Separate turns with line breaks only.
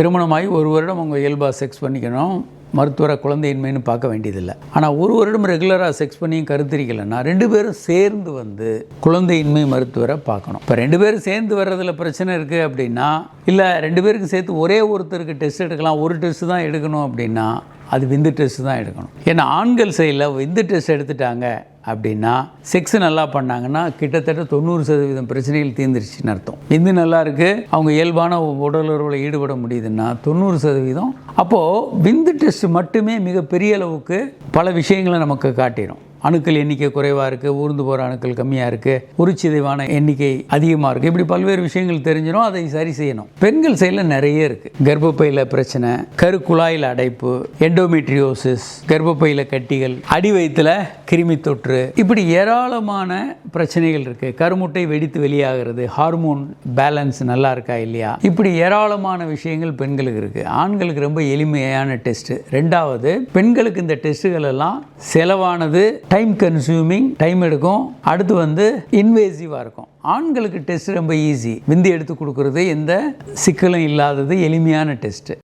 திருமணமாகி 1 வருடம் அவங்க இயல்பாக செக்ஸ் பண்ணிக்கணும், மருத்துவரை குழந்தையின்மைன்னு பார்க்க வேண்டியதில்லை. ஆனால் 1 வருடம் ரெகுலராக செக்ஸ் பண்ணியும் கருத்தரிக்கலைன்னா 2 பேரும் சேர்ந்து வந்து குழந்தையின்மை மருத்துவரை பார்க்கணும். இப்போ 2 பேரும் சேர்ந்து வர்றதில் பிரச்சனை இருக்குது அப்படின்னா, இல்லை 2 பேருக்கு சேர்த்து ஒரே ஒருத்தருக்கு டெஸ்ட் எடுக்கலாம், ஒரு டெஸ்ட்டு தான் எடுக்கணும் அப்படின்னா அது விந்து டெஸ்ட் தான் எடுக்கணும். ஏன்னா ஆண்கள் சைடில் விந்து டெஸ்ட் எடுத்துட்டாங்க அப்படின்னா செக்ஸ் நல்லா பண்ணாங்கன்னா கிட்டத்தட்ட 90% பிரச்சனைகள் தீர்ந்துருச்சுன்னு அர்த்தம். விந்து நல்லா இருக்குது, அவங்க இயல்பான உடலுறவில் ஈடுபட முடியுதுன்னா 90%. அப்போது விந்து டெஸ்ட் மட்டுமே மிகப்பெரிய அளவுக்கு பல விஷயங்களை நமக்கு காட்டிடும். அணுக்கள் எண்ணிக்கை குறைவாக இருக்குது, ஊர்ந்து போகிற அணுக்கள் கம்மியாக இருக்குது, உரிச்சிதைவான எண்ணிக்கை அதிகமாக இருக்குது, இப்படி பல்வேறு விஷயங்கள் தெரிஞ்சிடும். அதை சரி செய்யணும். பெண்கள் சைடில் நிறைய இருக்குது. கர்ப்பப்பையில் பிரச்சனை, கருக்குழாயில் அடைப்பு, எண்டோமெட்ரியோசிஸ், கர்ப்பப்பையில் கட்டிகள், அடி வயிற்றில் கிருமி தொற்று, இப்படி ஏராளமான பிரச்சனைகள் இருக்குது. கருமுட்டை வெடித்து வெளியாகிறது, ஹார்மோன் பேலன்ஸ் நல்லா இருக்கா இல்லையா, இப்படி ஏராளமான விஷயங்கள் பெண்களுக்கு இருக்குது. ஆண்களுக்கு ரொம்ப எளிமையான டெஸ்ட்டு. 2வது, பெண்களுக்கு இந்த டெஸ்ட்டுகள் எல்லாம் செலவானது, டைம் கன்சியூமிங், டைம் எடுக்கும். அடுத்து வந்து இன்வேசிவாக இருக்கும். ஆண்களுக்கு டெஸ்ட் ரொம்ப ஈஸி. விந்து எடுத்து கொடுக்கறது எந்த சிக்கலும் இல்லாதது, எளிமையான டெஸ்ட்டு.